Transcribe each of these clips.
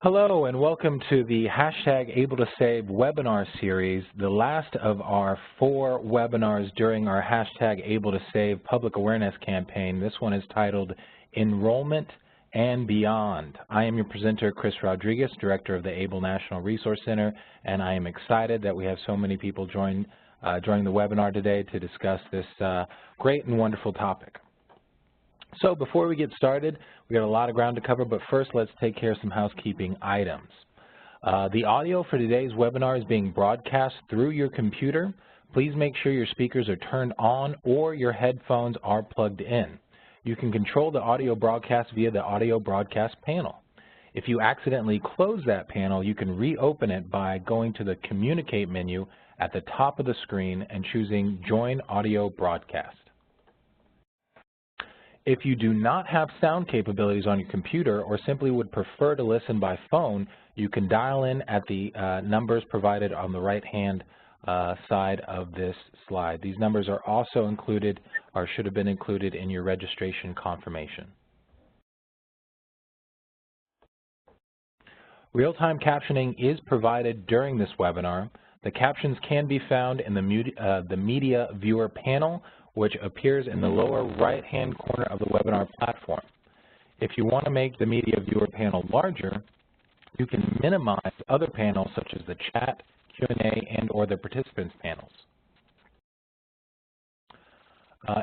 Hello and welcome to the #AbleToSave webinar series, the last of our 4 webinars during our #AbleToSave public awareness campaign. This one is titled Enrollment and Beyond. I am your presenter, Chris Rodriguez, Director of the ABLE National Resource Center, and I am excited that we have so many people joining the webinar today to discuss this great and wonderful topic. So before we get started, we got a lot of ground to cover, but first let's take care of some housekeeping items. The audio for today's webinar is being broadcast through your computer. Please make sure your speakers are turned on or your headphones are plugged in. You can control the audio broadcast via the audio broadcast panel. If you accidentally close that panel, you can reopen it by going to the Communicate menu at the top of the screen and choosing Join Audio Broadcast. If you do not have sound capabilities on your computer or simply would prefer to listen by phone, you can dial in at the numbers provided on the right-hand side of this slide. These numbers are also included or should have been included in your registration confirmation. Real-time captioning is provided during this webinar. The captions can be found in the Media Viewer panel, which appears in the lower right-hand corner of the webinar platform. If you want to make the Media Viewer panel larger, you can minimize other panels such as the chat, Q&A, and/or the participants panels.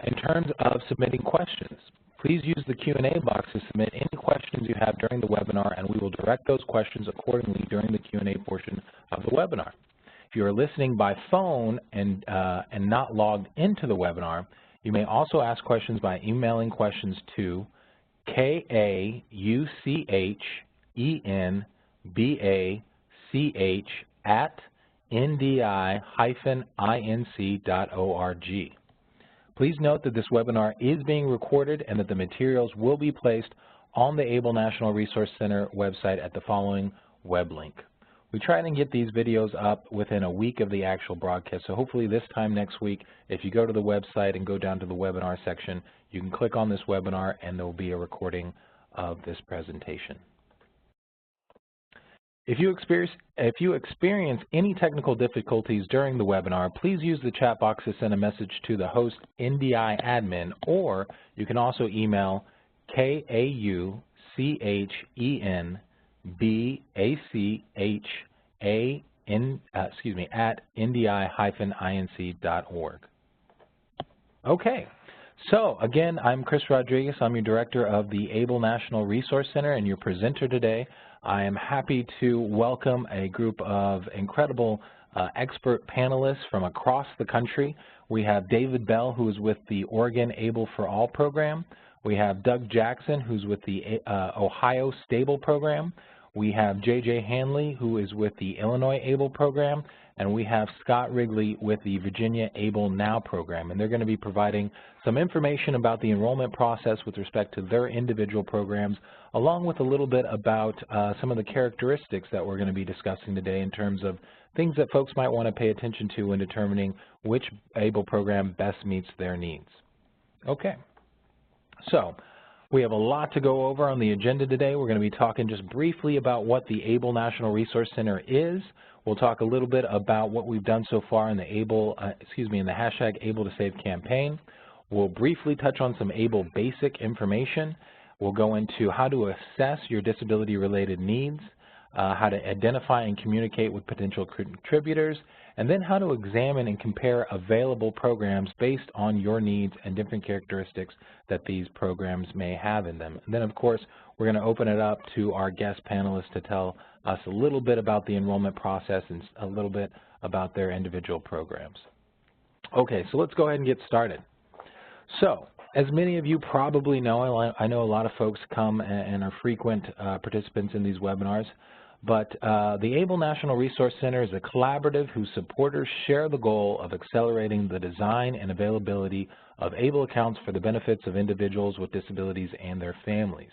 In terms of submitting questions, please use the Q&A box to submit any questions you have during the webinar, and we will direct those questions accordingly during the Q&A portion of the webinar. If you are listening by phone and not logged into the webinar, you may also ask questions by emailing questions to kauchenbach@ndi-inc.org. Please note that this webinar is being recorded and that the materials will be placed on the ABLE National Resource Center website at the following web link. We try and get these videos up within a week of the actual broadcast, so hopefully this time next week, if you go to the website and go down to the webinar section, you can click on this webinar and there will be a recording of this presentation. If you experience any technical difficulties during the webinar, please use the chat box to send a message to the host NDI admin, or you can also email kauchenbach@ndi-inc.org. Okay, so again, I'm Chris Rodriguez. I'm your Director of the ABLE National Resource Center and your presenter today. I am happy to welcome a group of incredible expert panelists from across the country. We have David Bell, who is with the Oregon Able for All program. We have Doug Jackson, who's with the Ohio Stable program. We have J.J. Hanley, who is with the Illinois Able program. And we have Scott Wrigley with the Virginia Able Now program. And they're going to be providing some information about the enrollment process with respect to their individual programs, along with a little bit about some of the characteristics that we're going to be discussing today in terms of things that folks might want to pay attention to when determining which ABLE program best meets their needs. Okay. So we have a lot to go over on the agenda today. We're going to be talking just briefly about what the ABLE National Resource Center is. We'll talk a little bit about what we've done so far in the in the #AbleToSave campaign. We'll briefly touch on some ABLE basic information. We'll go into how to assess your disability-related needs, how to identify and communicate with potential contributors, and then how to examine and compare available programs based on your needs and different characteristics that these programs may have in them. And then, of course, we're going to open it up to our guest panelists to tell us a little bit about the enrollment process and a little bit about their individual programs. Okay, so let's go ahead and get started. So, as many of you probably know, I know a lot of folks come and are frequent participants in these webinars, but the ABLE National Resource Center is a collaborative whose supporters share the goal of accelerating the design and availability of ABLE accounts for the benefits of individuals with disabilities and their families.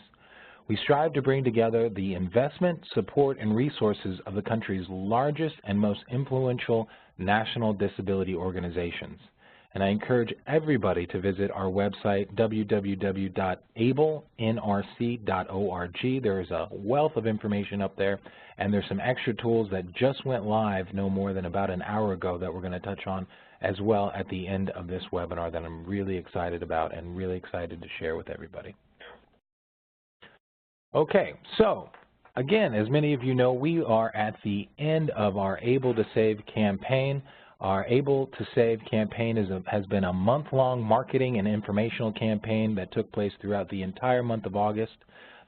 We strive to bring together the investment, support, and resources of the country's largest and most influential national disability organizations. and I encourage everybody to visit our website, www.ablenrc.org. There is a wealth of information up there, and there's some extra tools that just went live no more than about an hour ago that we're going to touch on as well at the end of this webinar that I'm really excited about and really excited to share with everybody. Okay, so again, as many of you know, we are at the end of our Able to Save campaign. Our Able to Save campaign has been a month-long marketing and informational campaign that took place throughout the entire month of August.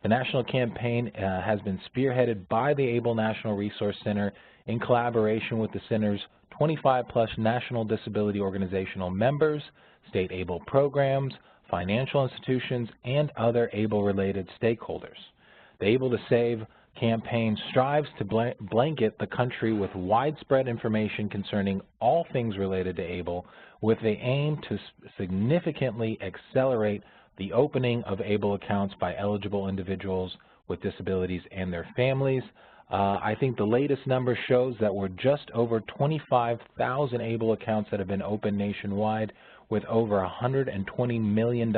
The national campaign has been spearheaded by the Able National Resource Center in collaboration with the Center's 25-plus national disability organizational members, state ABLE programs, financial institutions, and other ABLE-related stakeholders. The Able to Save campaign strives to blanket the country with widespread information concerning all things related to ABLE, with the aim to significantly accelerate the opening of ABLE accounts by eligible individuals with disabilities and their families. I think the latest number shows that we're just over 25,000 ABLE accounts that have been opened nationwide, with over $120 million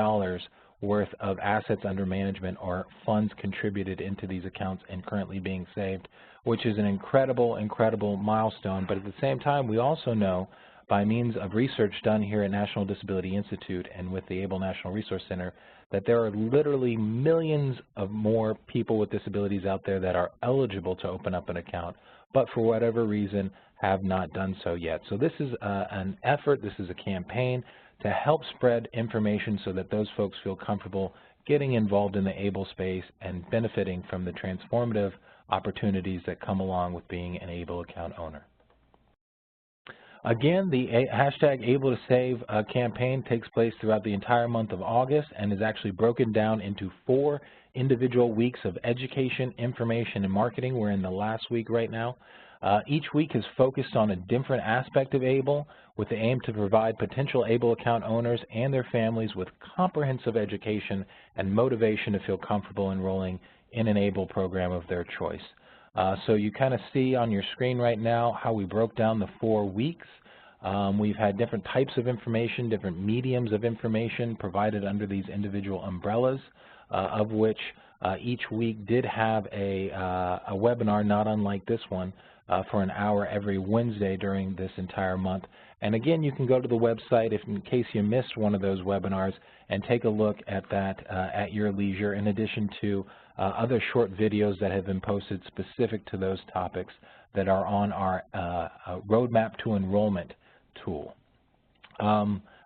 worth of assets under management or funds contributed into these accounts and currently being saved, which is an incredible, incredible milestone. But at the same time, we also know by means of research done here at National Disability Institute and with the ABLE National Resource Center that there are literally millions of more people with disabilities out there that are eligible to open up an account, but for whatever reason have not done so yet. So this is an effort, this is a campaign to help spread information so that those folks feel comfortable getting involved in the ABLE space and benefiting from the transformative opportunities that come along with being an ABLE account owner. Again, the hashtag ABLEtoSave campaign takes place throughout the entire month of August and is actually broken down into 4 individual weeks of education, information, and marketing. We're in the last week right now. Each week is focused on a different aspect of ABLE with the aim to provide potential ABLE account owners and their families with comprehensive education and motivation to feel comfortable enrolling in an ABLE program of their choice. So you kind of see on your screen right now how we broke down the 4 weeks. We've had different types of information, different mediums of information provided under these individual umbrellas, of which each week did have a webinar not unlike this one for an hour every Wednesday during this entire month. And again, you can go to the website if in case you missed one of those webinars and take a look at that at your leisure, in addition to other short videos that have been posted specific to those topics that are on our Roadmap to Enrollment tool.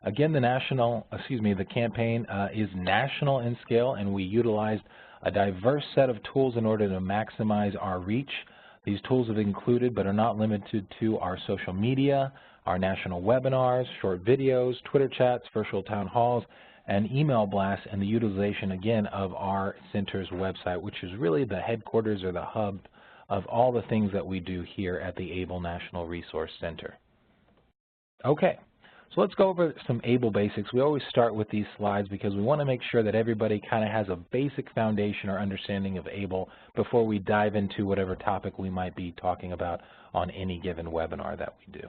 Again, the campaign is national in scale, and we utilized a diverse set of tools in order to maximize our reach. These tools have included, but are not limited to, our social media, our national webinars, short videos, Twitter chats, virtual town halls, and email blasts, and the utilization, again, of our center's website, which is really the headquarters or the hub of all the things that we do here at the ABLE National Resource Center. Okay, so let's go over some ABLE basics. We always start with these slides because we want to make sure that everybody kind of has a basic foundation or understanding of ABLE before we dive into whatever topic we might be talking about on any given webinar that we do.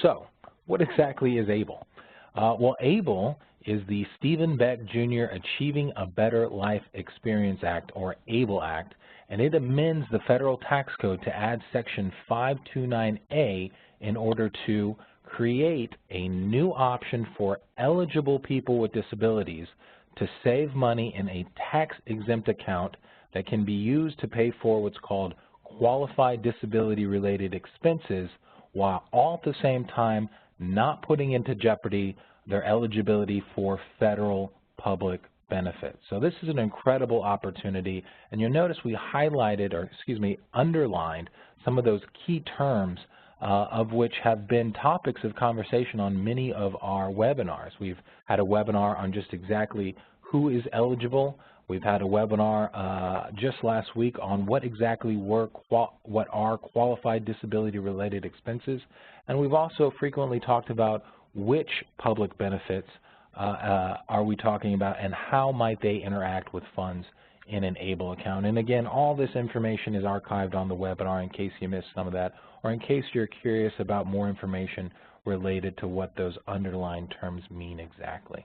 So, what exactly is ABLE? Well, ABLE is the Stephen Beck Jr. Achieving a Better Life Experience Act, or ABLE Act, and it amends the federal tax code to add Section 529A in order to create a new option for eligible people with disabilities to save money in a tax-exempt account that can be used to pay for what's called qualified disability-related expenses, while all at the same time not putting into jeopardy their eligibility for federal public benefits. So this is an incredible opportunity, and you'll notice we highlighted, or excuse me, underlined some of those key terms of which have been topics of conversation on many of our webinars. We've had a webinar on just exactly who is eligible. We've had a webinar just last week on what exactly what are qualified disability-related expenses, and we've also frequently talked about which public benefits are we talking about and how might they interact with funds in an ABLE account. And again, all this information is archived on the webinar in case you missed some of that, or in case you're curious about more information related to what those underlying terms mean exactly.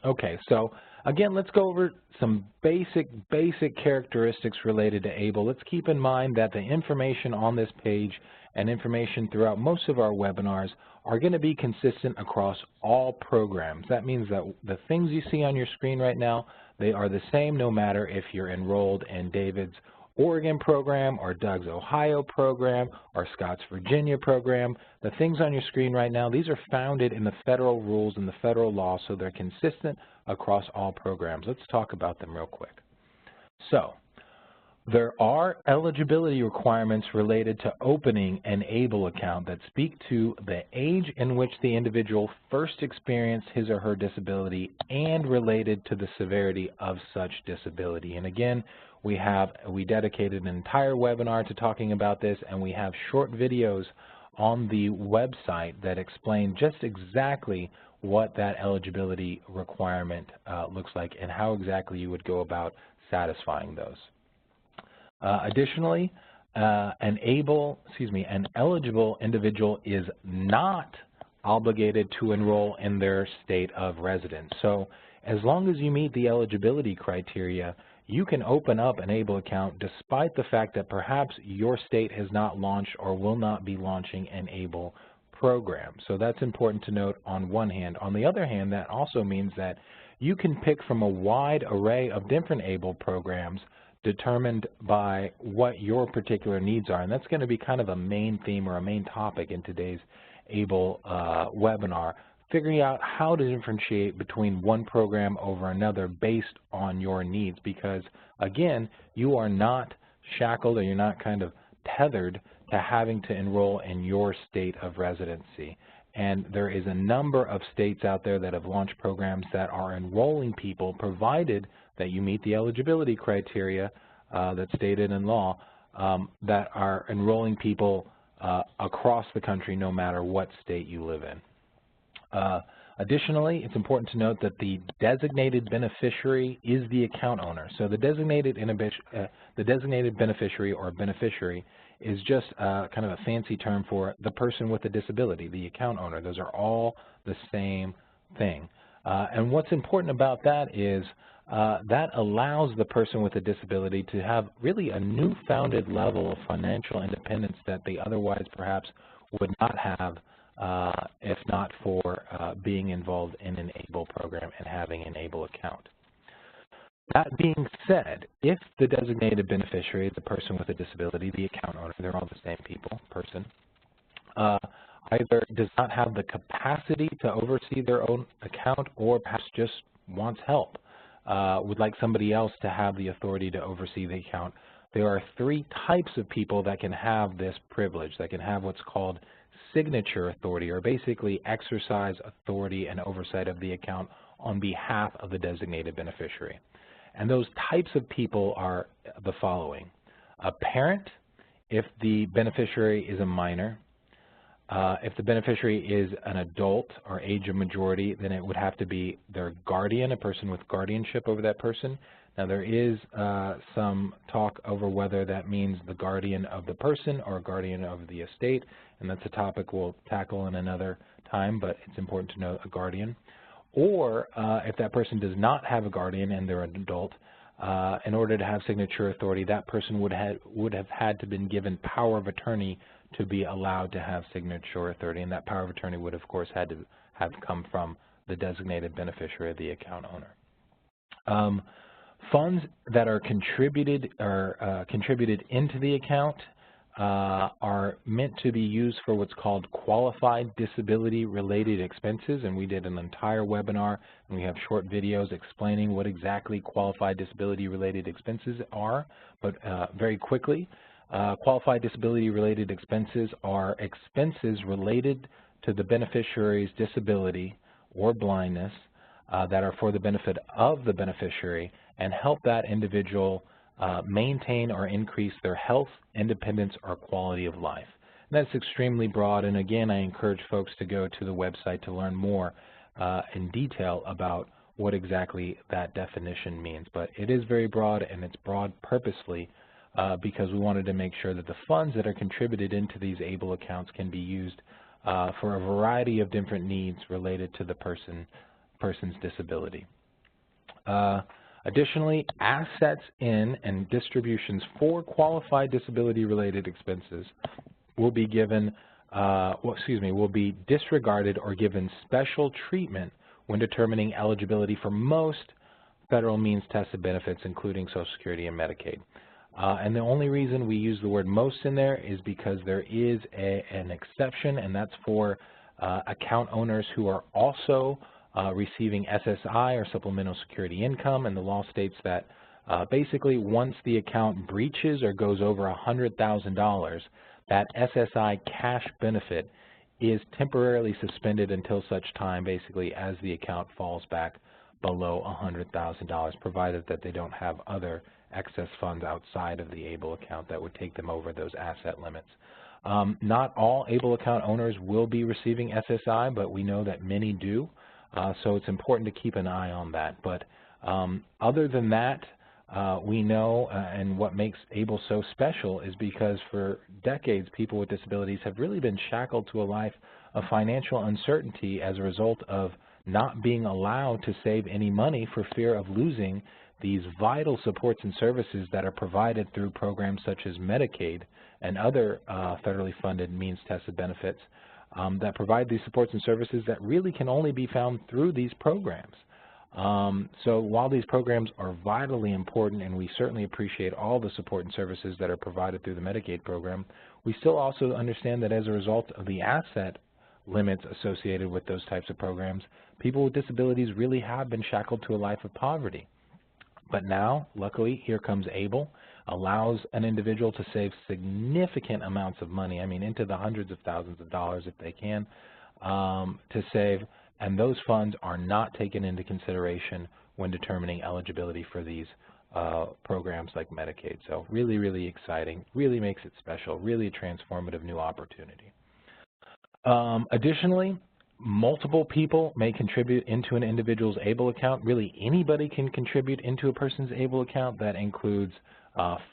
Okay, so again, let's go over some basic characteristics related to ABLE. Let's keep in mind that the information on this page and information throughout most of our webinars are going to be consistent across all programs. That means that the things you see on your screen right now, they are the same no matter if you're enrolled in David's Oregon program or Doug's Ohio program or Scott's Virginia program. The things on your screen right now, these are founded in the federal rules and the federal law, so they're consistent across all programs. Let's talk about them real quick. So, there are eligibility requirements related to opening an ABLE account that speak to the age in which the individual first experienced his or her disability and related to the severity of such disability. And again, we dedicated an entire webinar to talking about this, and we have short videos on the website that explain just exactly what that eligibility requirement looks like and how exactly you would go about satisfying those. Additionally, an eligible individual is not obligated to enroll in their state of residence. So as long as you meet the eligibility criteria, you can open up an ABLE account despite the fact that perhaps your state has not launched or will not be launching an ABLE program. So that's important to note on one hand. On the other hand, that also means that you can pick from a wide array of different ABLE programs determined by what your particular needs are. And that's going to be kind of a main theme or a main topic in today's ABLE webinar, figuring out how to differentiate between one program over another based on your needs, because again, you are not shackled or you're not kind of tethered to having to enroll in your state of residency. And there is a number of states out there that have launched programs that are enrolling people, provided that you meet the eligibility criteria that's stated in law, that are enrolling people across the country no matter what state you live in. Additionally, it's important to note that the designated beneficiary is the account owner. So the designated beneficiary or beneficiary is just kind of a fancy term for the person with a disability, the account owner. Those are all the same thing. And what's important about that is that allows the person with a disability to have really a newfounded level of financial independence that they otherwise perhaps would not have if not for being involved in an ABLE program and having an ABLE account. That being said, if the designated beneficiary, the person with a disability, the account owner, they're all the same person, either does not have the capacity to oversee their own account or perhaps just wants help, would like somebody else to have the authority to oversee the account, there are three types of people that can have this privilege, that can have what's called signature authority, or basically exercise authority and oversight of the account on behalf of the designated beneficiary. And those types of people are the following: a parent, if the beneficiary is a minor. If the beneficiary is an adult or age of majority, then it would have to be their guardian, a person with guardianship over that person. Now, there is some talk over whether that means the guardian of the person or guardian of the estate, and that's a topic we'll tackle in another time, but it's important to know a guardian. Or if that person does not have a guardian and they're an adult, in order to have signature authority, that person would have had to been given power of attorney to be allowed to have signature authority, and that power of attorney would, of course, had to have come from the designated beneficiary of the account owner. Funds that are contributed into the account are meant to be used for what's called qualified disability-related expenses, and we did an entire webinar, and we have short videos explaining what exactly qualified disability-related expenses are. But very quickly, qualified disability-related expenses are expenses related to the beneficiary's disability or blindness that are for the benefit of the beneficiary and help that individual maintain or increase their health, independence, or quality of life. And that's extremely broad, and again, I encourage folks to go to the website to learn more in detail about what exactly that definition means. But it is very broad, and it's broad purposely because we wanted to make sure that the funds that are contributed into these ABLE accounts can be used for a variety of different needs related to the person's disability. Additionally, assets in and distributions for qualified disability-related expenses will be given, will be disregarded or given special treatment when determining eligibility for most federal means-tested benefits, including Social Security and Medicaid. And the only reason we use the word most in there is because there is an exception, and that's for account owners who are also receiving SSI or supplemental security income, and the law states that basically once the account breaches or goes over $100,000, that SSI cash benefit is temporarily suspended until such time basically as the account falls back below $100,000, provided that they don't have other excess funds outside of the ABLE account that would take them over those asset limits. Not all ABLE account owners will be receiving SSI, but we know that many do. So it's important to keep an eye on that. But other than that, we know, and what makes ABLE so special is because for decades, people with disabilities have really been shackled to a life of financial uncertainty as a result of not being allowed to save any money for fear of losing these vital supports and services that are provided through programs such as Medicaid and other federally funded means-tested benefits that provide these supports and services that really can only be found through these programs. So while these programs are vitally important, and we certainly appreciate all the support and services that are provided through the Medicaid program, we still also understand that as a result of the asset limits associated with those types of programs, people with disabilities really have been shackled to a life of poverty. But now, luckily, here comes ABLE, allows an individual to save significant amounts of money, I mean into the hundreds of thousands of dollars if they can, to save, and those funds are not taken into consideration when determining eligibility for these programs like Medicaid. So really, really exciting, really makes it special, really a transformative new opportunity. Additionally, multiple people may contribute into an individual's ABLE account. Really anybody can contribute into a person's ABLE account. That includes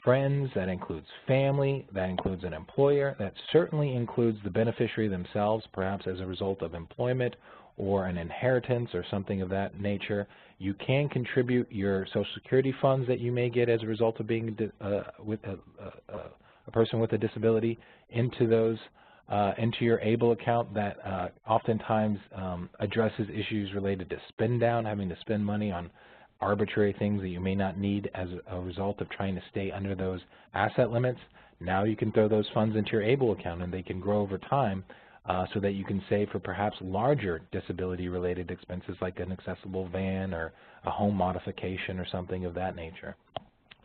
friends, that includes family, that includes an employer, that certainly includes the beneficiary themselves, perhaps as a result of employment or an inheritance or something of that nature. You can contribute your Social Security funds that you may get as a result of being with a person with a disability into those into your ABLE account. That oftentimes addresses issues related to spend down, having to spend money on arbitrary things that you may not need as a result of trying to stay under those asset limits. Now you can throw those funds into your ABLE account, and they can grow over time so that you can save for perhaps larger disability-related expenses like an accessible van or a home modification or something of that nature.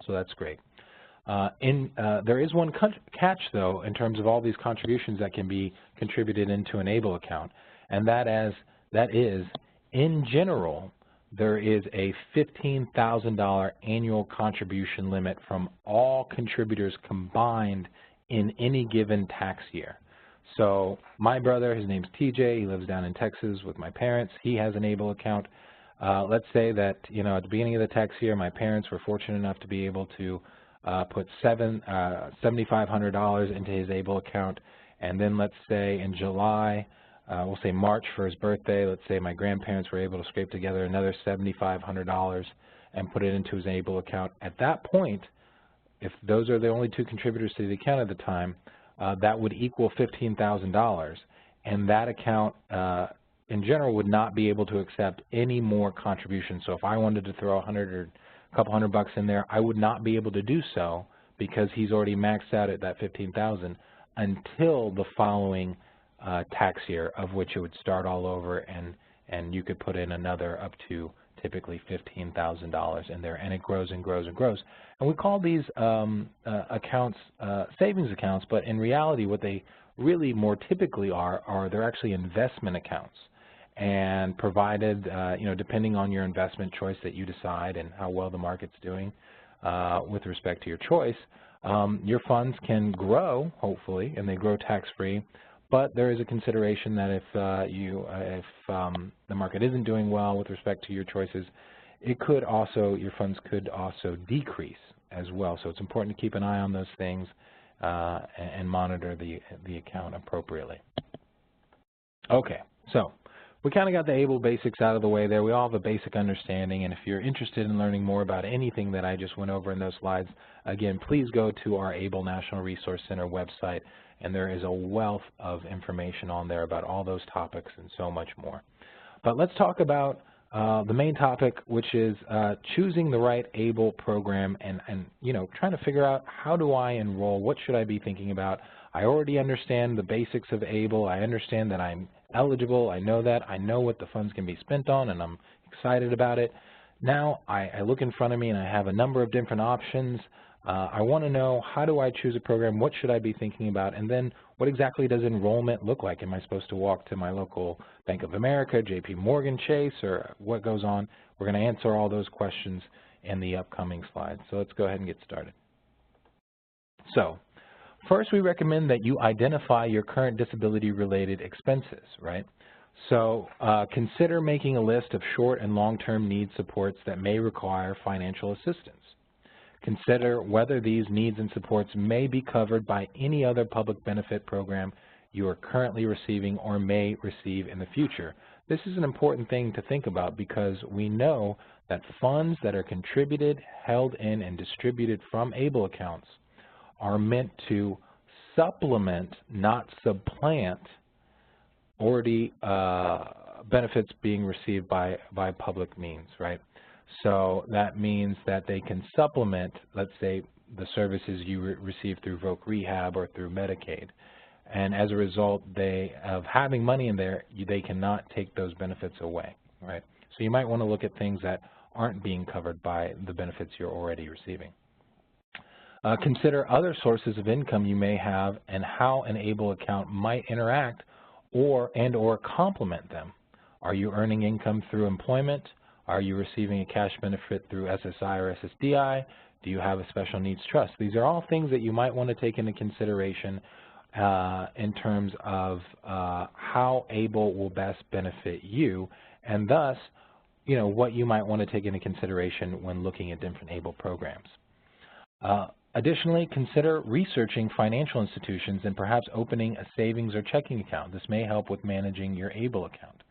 So that's great. There is one catch, though, in terms of all these contributions that can be contributed into an ABLE account, and that is, in general, there is a $15,000 annual contribution limit from all contributors combined in any given tax year. So my brother, his name's TJ, he lives down in Texas with my parents. He has an ABLE account. Let's say that, you know, at the beginning of the tax year, my parents were fortunate enough to be able to put $7,500 into his ABLE account, and then let's say in July, we'll say March for his birthday, let's say my grandparents were able to scrape together another $7,500 and put it into his ABLE account. At that point, if those are the only two contributors to the account at the time, that would equal $15,000, and that account in general would not be able to accept any more contributions. So if I wanted to throw $100 or a couple $100 in there, I would not be able to do so because he's already maxed out at that $15,000 until the following tax year, of which it would start all over, and you could put in another up to typically $15,000 in there, and it grows and grows and grows. And we call these accounts savings accounts, but in reality what they really more typically are they're actually investment accounts. And provided, you know, depending on your investment choice that you decide and how well the market's doing with respect to your choice, your funds can grow, hopefully, and they grow tax-free, but there is a consideration that if the market isn't doing well with respect to your choices, your funds could also decrease as well. So it's important to keep an eye on those things and monitor the account appropriately. Okay, so we kind of got the ABLE basics out of the way there. We all have a basic understanding, and if you're interested in learning more about anything that I just went over in those slides, again, please go to our ABLE National Resource Center website, and there is a wealth of information on there about all those topics and so much more. But let's talk about the main topic, which is choosing the right ABLE program and trying to figure out, how do I enroll? What should I be thinking about? I already understand the basics of ABLE. I understand that I'm eligible. I know that. I know what the funds can be spent on, and I'm excited about it. Now I look in front of me and I have a number of different options. I want to know, how do I choose a program? What should I be thinking about? And then what exactly does enrollment look like? Am I supposed to walk to my local Bank of America, JP Morgan Chase, or what goes on? We're going to answer all those questions in the upcoming slides. So let's go ahead and get started. So first, we recommend that you identify your current disability-related expenses, right? So consider making a list of short and long-term need supports that may require financial assistance. Consider whether these needs and supports may be covered by any other public benefit program you are currently receiving or may receive in the future. This is an important thing to think about, because we know that funds that are contributed, held in, and distributed from ABLE accounts are meant to supplement, not supplant, already benefits being received by public means, right? So that means that they can supplement, let's say, the services you receive through Voc Rehab or through Medicaid. And as a result of having money in there, they cannot take those benefits away, right? So you might want to look at things that aren't being covered by the benefits you're already receiving. Consider other sources of income you may have and how an ABLE account might interact or complement them. Are you earning income through employment? Are you receiving a cash benefit through SSI or SSDI? Do you have a special needs trust? These are all things that you might want to take into consideration in terms of how ABLE will best benefit you, and thus, what you might want to take into consideration when looking at different ABLE programs. Additionally, consider researching financial institutions and perhaps opening a savings or checking account. This may help with managing your ABLE account.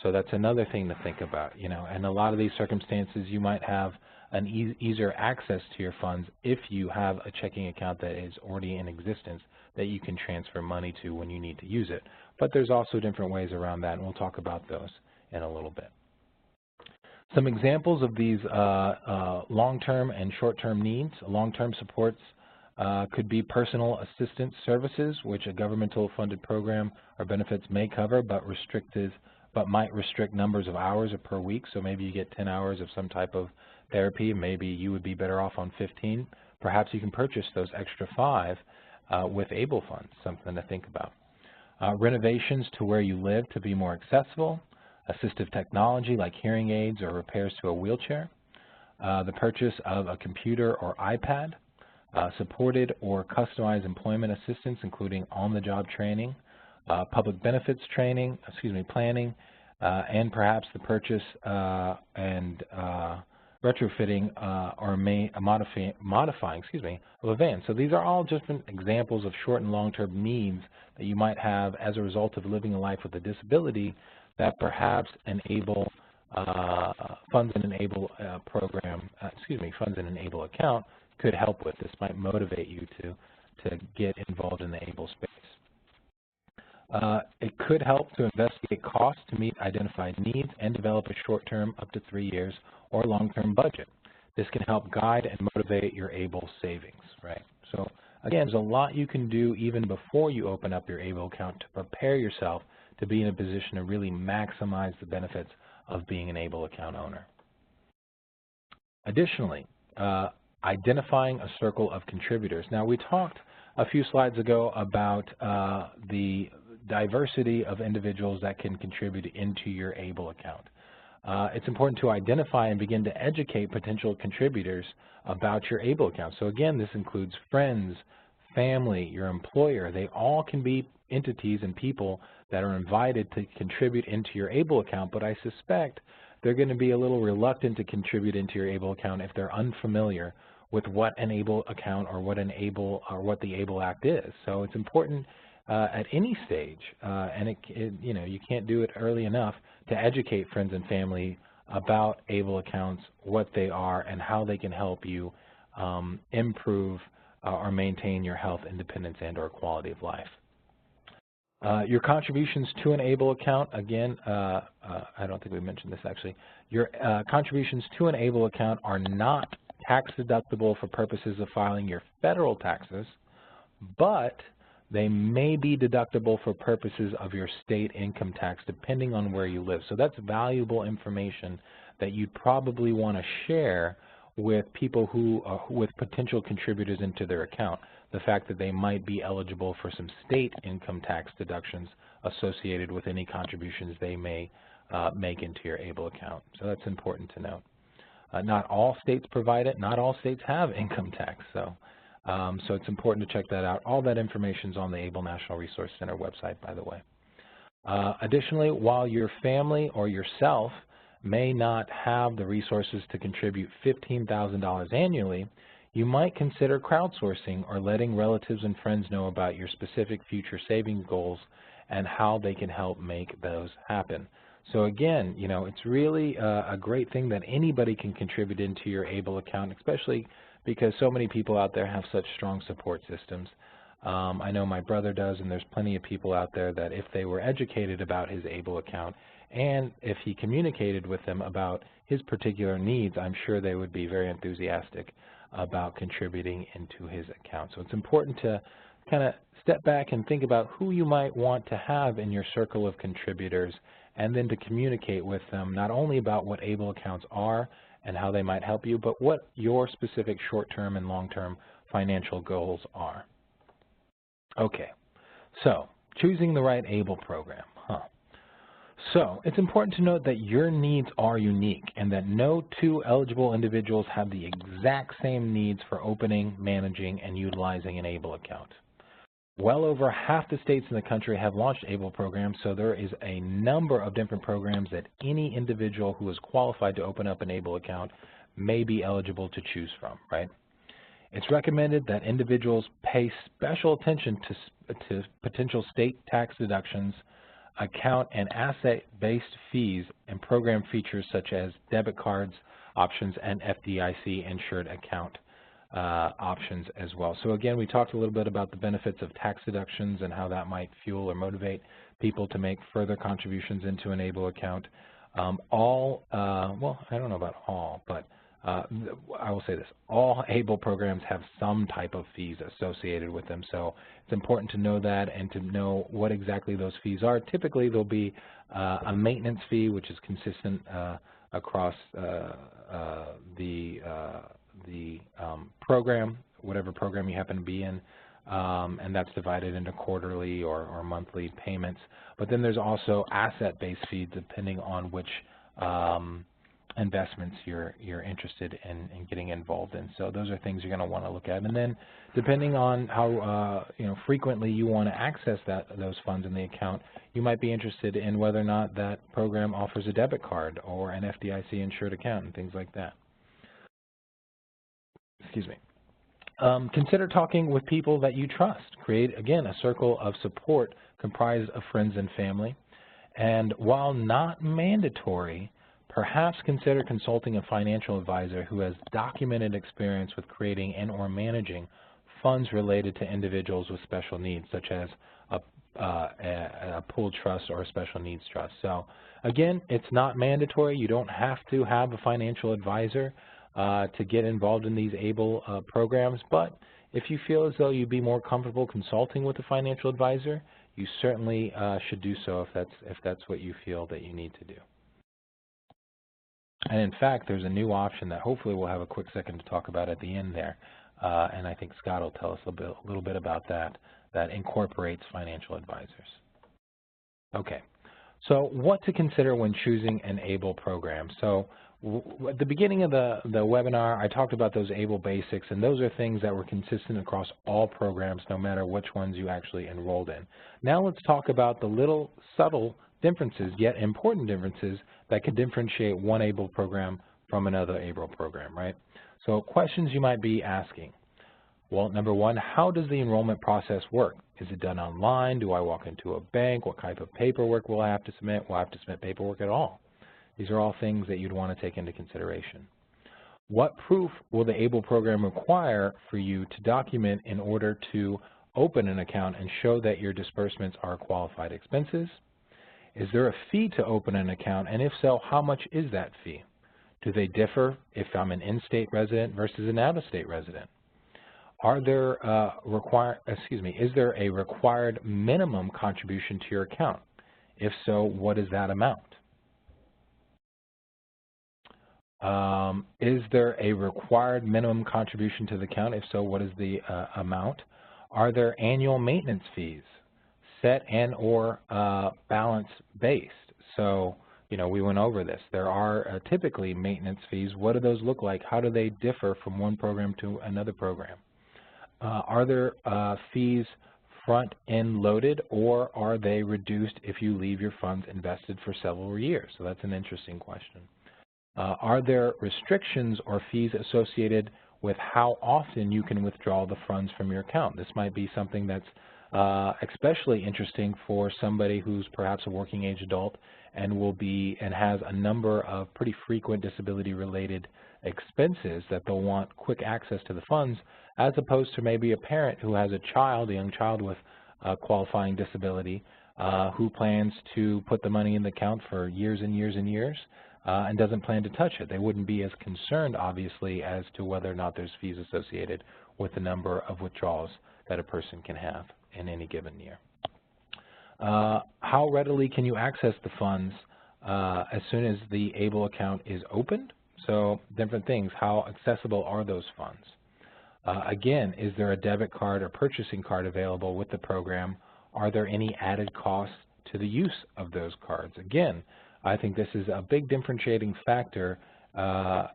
So that's another thing to think about, and a lot of these circumstances you might have an easier access to your funds if you have a checking account that is already in existence that you can transfer money to when you need to use it. But there's also different ways around that, and we'll talk about those in a little bit. Some examples of these long-term and short-term needs. Long-term supports could be personal assistance services, which a governmental funded program or benefits may cover, but might restrict numbers of hours per week. So maybe you get 10 hours of some type of therapy. Maybe you would be better off on 15. Perhaps you can purchase those extra 5 with ABLE funds, something to think about. Renovations to where you live to be more accessible. Assistive technology like hearing aids or repairs to a wheelchair. The purchase of a computer or iPad. Supported or customized employment assistance, including on-the-job training. Public benefits planning, and perhaps the purchase and retrofitting or modifying of a van. So these are all different examples of short and long-term needs that you might have as a result of living a life with a disability that perhaps enable funds in an ABLE funds in an ABLE account could help with. This might motivate you to get involved in the ABLE space. It could help to investigate costs to meet identified needs and develop a short-term, up to 3 years, or long-term budget. This can help guide and motivate your ABLE savings, right? So again, there's a lot you can do even before you open up your ABLE account to prepare yourself to be in a position to really maximize the benefits of being an ABLE account owner. Additionally, identifying a circle of contributors. Now, we talked a few slides ago about the diversity of individuals that can contribute into your ABLE account. It's important to identify and begin to educate potential contributors about your ABLE account. So again, this includes friends, family, your employer. They all can be entities and people that are invited to contribute into your ABLE account, but I suspect they're going to be a little reluctant to contribute into your ABLE account if they're unfamiliar with what an ABLE account or what the ABLE Act is. So it's important at any stage, and you know, you can't do it early enough to educate friends and family about ABLE accounts, what they are, and how they can help you improve or maintain your health, independence, and/or quality of life. Your contributions to an ABLE account, again, I don't think we mentioned this actually. Your contributions to an ABLE account are not tax deductible for purposes of filing your federal taxes, but they may be deductible for purposes of your state income tax depending on where you live. So that's valuable information that you'd probably want to share with people who with potential contributors into their account. The fact that they might be eligible for some state income tax deductions associated with any contributions they may make into your ABLE account. So that's important to note. Not all states provide it. Not all states have income tax. So it's important to check that out. All that information is on the ABLE National Resource Center website, by the way. Additionally, while your family or yourself may not have the resources to contribute $15,000 annually, you might consider crowdsourcing or letting relatives and friends know about your specific future savings goals and how they can help make those happen. So again, you know, it's really a great thing that anybody can contribute into your ABLE account, especially because so many people out there have such strong support systems. I know my brother does, and there's plenty of people out there that if they were educated about his ABLE account and if he communicated with them about his particular needs, I'm sure they would be very enthusiastic about contributing into his account. So it's important to kind of step back and think about who you might want to have in your circle of contributors, and then to communicate with them not only about what ABLE accounts are and how they might help you, but what your specific short-term and long-term financial goals are. Okay, so choosing the right ABLE program. So it's important to note that your needs are unique and that no two eligible individuals have the exact same needs for opening, managing, and utilizing an ABLE account. Well over half the states in the country have launched ABLE programs, so there is a number of different programs that any individual who is qualified to open up an ABLE account may be eligible to choose from, right? It's recommended that individuals pay special attention to potential state tax deductions, account and asset-based fees, and program features such as debit cards options and FDIC-insured account options as well. So again, we talked a little bit about the benefits of tax deductions and how that might fuel or motivate people to make further contributions into an ABLE account. Well, I don't know about all, but I will say this, all ABLE programs have some type of fees associated with them, so it's important to know that and to know what exactly those fees are. Typically, there'll be a maintenance fee, which is consistent across the program, whatever program you happen to be in, and that's divided into quarterly or monthly payments. But then there's also asset-based fees depending on which investments you're interested in getting involved in. So those are things you're going to want to look at. And then depending on how frequently you want to access those funds in the account, you might be interested in whether or not that program offers a debit card or an FDIC-insured account and things like that. Excuse me. Consider talking with people that you trust. Create, again, a circle of support comprised of friends and family. And while not mandatory, perhaps consider consulting a financial advisor who has documented experience with creating and or managing funds related to individuals with special needs, such as a pooled trust or a special needs trust. So again, it's not mandatory. You don't have to have a financial advisor to get involved in these ABLE programs, but if you feel as though you'd be more comfortable consulting with a financial advisor, you certainly should do so if that's what you feel that you need to do. And in fact, there's a new option that hopefully we'll have a quick second to talk about at the end there, and I think Scott will tell us a little bit about that incorporates financial advisors. Okay, so what to consider when choosing an ABLE program. So At the beginning of the webinar, I talked about those ABLE basics, and those are things that were consistent across all programs, no matter which ones you actually enrolled in. Now let's talk about the little subtle differences, yet important differences, that can differentiate one ABLE program from another ABLE program, right? So questions you might be asking. Well, number one, how does the enrollment process work? Is it done online? Do I walk into a bank? What type of paperwork will I have to submit? Will I have to submit paperwork at all? These are all things that you'd want to take into consideration. What proof will the ABLE program require for you to document in order to open an account and show that your disbursements are qualified expenses? Is there a fee to open an account, and if so, how much is that fee? Do they differ if I'm an in-state resident versus an out-of-state resident? Are there is there a required minimum contribution to your account? If so, what is that amount? Is there a required minimum contribution to the account? If so, what is the amount? Are there annual maintenance fees, set and or balance based? So, we went over this. There are typically maintenance fees. What do those look like? How do they differ from one program to another program? Are there fees front-end loaded, or are they reduced if you leave your funds invested for several years? So that's an interesting question. Are there restrictions or fees associated with how often you can withdraw the funds from your account? This might be something that's especially interesting for somebody who's perhaps a working age adult and has a number of pretty frequent disability-related expenses that they'll want quick access to the funds, as opposed to maybe a parent who has a young child with qualifying disability, who plans to put the money in the account for years and years and years, and doesn't plan to touch it. They wouldn't be as concerned, obviously, as to whether or not there's fees associated with the number of withdrawals that a person can have in any given year. How readily can you access the funds as soon as the ABLE account is opened? So different things. How accessible are those funds? Again, is there a debit card or purchasing card available with the program? Are there any added costs to the use of those cards? Again, I think this is a big differentiating factor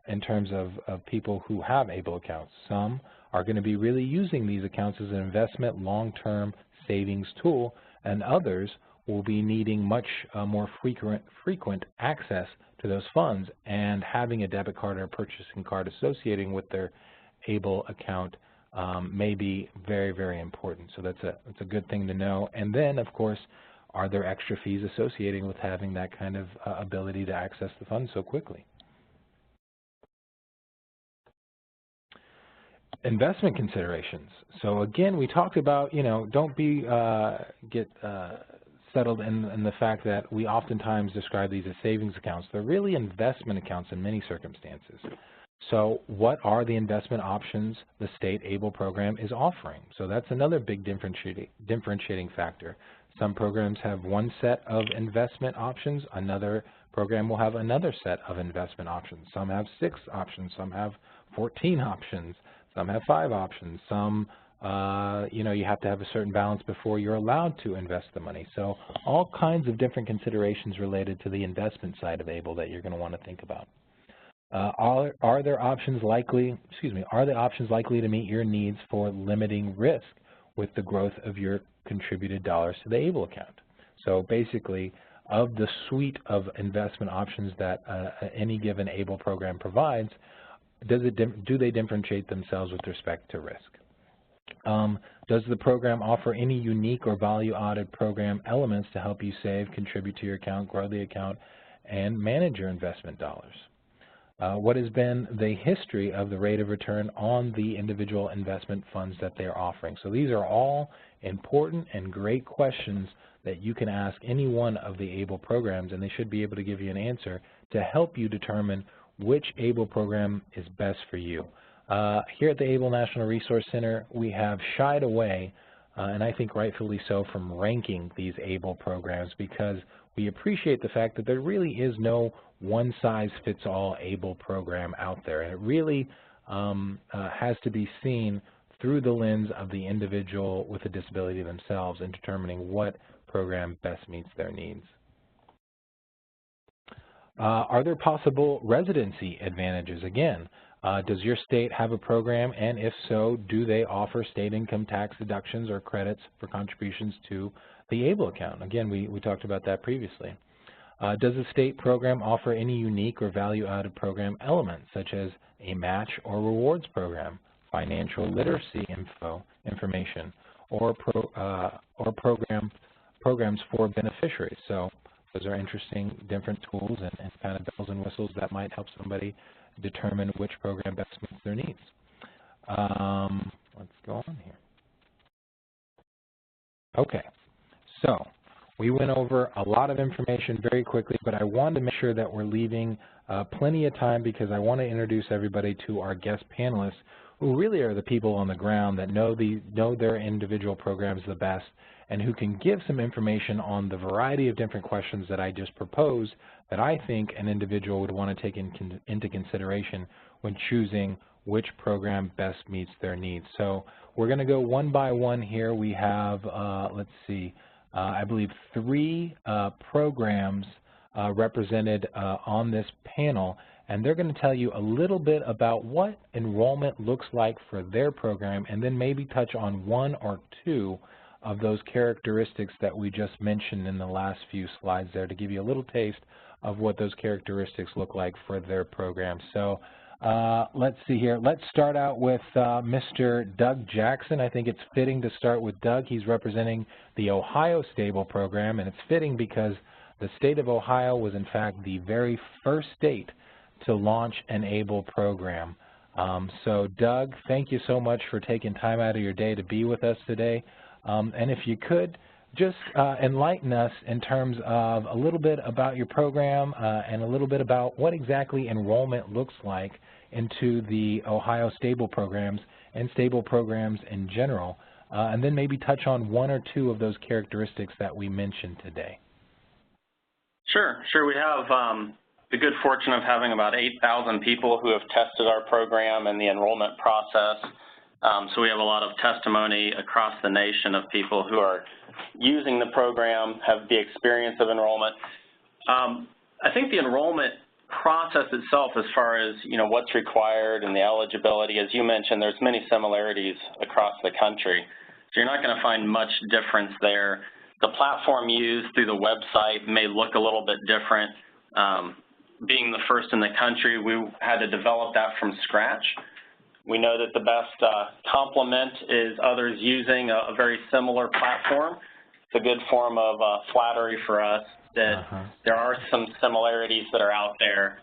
in terms of people who have ABLE accounts. Some are going to be really using these accounts as an investment, long-term savings tool, and others will be needing much more frequent access to those funds, and having a debit card or purchasing card associating with their ABLE account may be very, very important. So that's a good thing to know. And then, of course, are there extra fees associated with having that kind of ability to access the funds so quickly? Investment considerations. So again, we talked about, don't get settled in the fact that we oftentimes describe these as savings accounts. They're really investment accounts in many circumstances. So what are the investment options the state ABLE program is offering? So that's another big differentiating factor. Some programs have one set of investment options. Another program will have another set of investment options. Some have 6 options. Some have 14 options. Some have 5 options. Some, you have to have a certain balance before you're allowed to invest the money. So all kinds of different considerations related to the investment side of ABLE that you're going to want to think about. Are the options likely to meet your needs for limiting risk with the growth of your contributed dollars to the ABLE account? So basically, of the suite of investment options that any given ABLE program provides, do they differentiate themselves with respect to risk? Does the program offer any unique or value-added program elements to help you save, contribute to your account, grow the account, and manage your investment dollars? What has been the history of the rate of return on the individual investment funds that they're offering? So these are all important and great questions that you can ask any one of the ABLE programs, and they should be able to give you an answer to help you determine which ABLE program is best for you. Here at the ABLE National Resource Center, we have shied away, and I think rightfully so, from ranking these ABLE programs, because we appreciate the fact that there really is no one-size-fits-all ABLE program out there, and it really has to be seen through the lens of the individual with a disability themselves in determining what program best meets their needs. Are there possible residency advantages? Again, does your state have a program, and if so, do they offer state income tax deductions or credits for contributions to the ABLE account? Again, we talked about that previously. Does the state program offer any unique or value-added program elements, such as a match or rewards program, financial literacy information, or programs for beneficiaries? So those are interesting, different tools and kind of bells and whistles that might help somebody determine which program best meets their needs. Let's go on here. Okay, so we went over a lot of information very quickly, but I wanted to make sure that we're leaving plenty of time because I want to introduce everybody to our guest panelists, who really are the people on the ground that know their individual programs the best and who can give some information on the variety of different questions that I just proposed that I think an individual would want to take into consideration when choosing which program best meets their needs. So we're going to go one by one here. We have, let's see, I believe 3 programs represented on this panel, and they're going to tell you a little bit about what enrollment looks like for their program, and then maybe touch on 1 or 2 of those characteristics that we just mentioned in the last few slides there to give you a little taste of what those characteristics look like for their program. So let's see here. Let's start out with Mr. Doug Jackson. I think it's fitting to start with Doug. He's representing the Ohio Stable program, and it's fitting because the state of Ohio was in fact the very first state to launch an ABLE program. So Doug, thank you so much for taking time out of your day to be with us today. And if you could, just enlighten us in terms of a little bit about your program and a little bit about what exactly enrollment looks like into the Ohio Stable programs and stable programs in general, and then maybe touch on 1 or 2 of those characteristics that we mentioned today. Sure. We have the good fortune of having about 8,000 people who have tested our program and the enrollment process. So we have a lot of testimony across the nation of people who are using the program, have the experience of enrollment. I think the enrollment process itself, as far as what's required and the eligibility, as you mentioned, there's many similarities across the country. So you're not going to find much difference there. The platform used through the website may look a little bit different. Being the first in the country, we had to develop that from scratch. We know that the best complement is others using a very similar platform. It's a good form of flattery for us that there are some similarities that are out there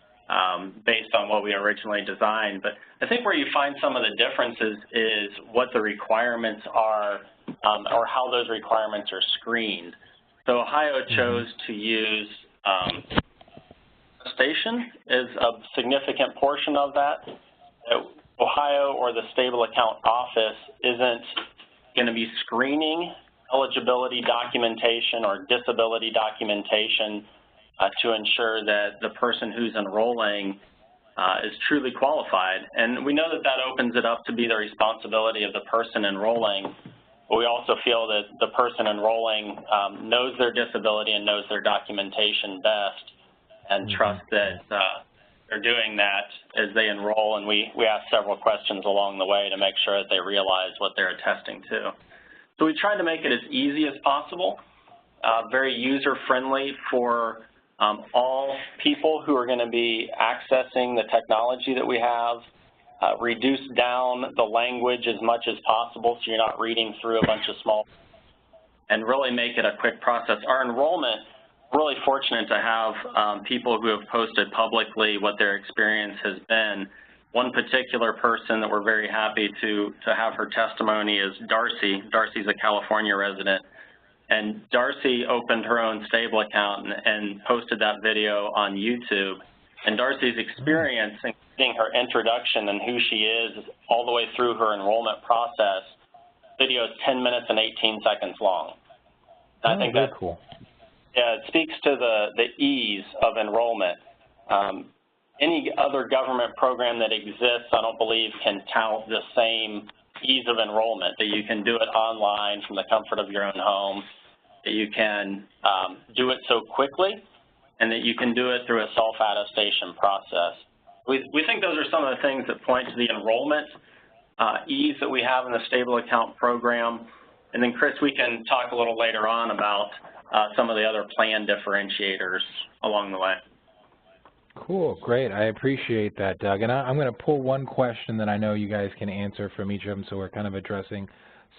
based on what we originally designed. But I think where you find some of the differences is what the requirements are or how those requirements are screened. So Ohio chose to use station is a significant portion of that. Ohio or the Stable Account Office isn't going to be screening eligibility documentation or disability documentation to ensure that the person who's enrolling is truly qualified. And we know that that opens it up to be the responsibility of the person enrolling, but we also feel that the person enrolling knows their disability and knows their documentation best and trust that they're doing that as they enroll, and we ask several questions along the way to make sure that they realize what they're attesting to. So we tried to make it as easy as possible, very user-friendly for all people who are going to be accessing the technology that we have, reduce down the language as much as possible so you're not reading through a bunch of small, and really make it a quick process. Our enrollment, really fortunate to have people who have posted publicly what their experience has been. One particular person that we're very happy to have her testimony is Darcy. Darcy's a California resident. And Darcy opened her own Stable account and posted that video on YouTube. And Darcy's experience, including her introduction and who she is all the way through her enrollment process, video is 10 minutes and 18 seconds long. I think that's cool. Yeah, it speaks to the ease of enrollment. Any other government program that exists, I don't believe, can tout the same ease of enrollment, that you can do it online from the comfort of your own home, that you can do it so quickly, and that you can do it through a self-attestation process. We think those are some of the things that point to the enrollment ease that we have in the stable account program. And then, Chris, we can talk a little later on about some of the other plan differentiators along the way. Cool, great. I appreciate that, Doug. And I'm going to pull one question that I know you guys can answer from each of them, so we're kind of addressing